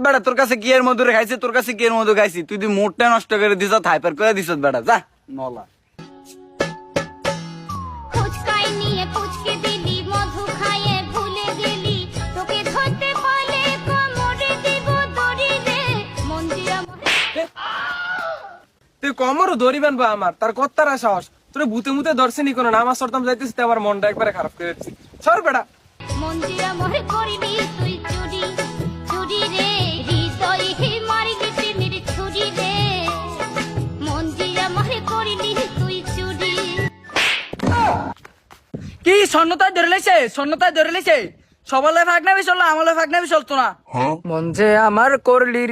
বেটা তোর কাছে কি এর মধু খাইছি, তোর কাছে কি এর মধু খাইছি? তুই তুই মোটটা নষ্ট করে দিছ, হাইপার করে দিছ বেটা, যা নলা। ফুচকাই নিয়ে পুচকে দিলি, মধু খাইয়ে ভুলে গেলি, তোকে ধরতে পারলে কোমরে দিব দড়ি রে, মন্দিরা তুই কমরও ধরিবেন বা আমার তার কত্তারা সাহস, তোর ভূতে মুতে দর্শনই কোনো না, আমার সরতাম যাইতেছি আমার মনটা একবারে খারাপ করে দিচ্ছি। সর বেটা। মন্দিরা মরে করবি তুই চুরি, চুরি রে হৃদয় হে মারিলি প্রেমের ছুরি রে, মন্দিরা মরে করলি তুই চুরি। কি স্বর্ণতায় ধরে লেছে, স্বর্ণতায় ধরে লেছে, সবালে ফাঁক নাবি চললো, আমলে ফাঁক নাবি চলতো না। মন যে আমার করলি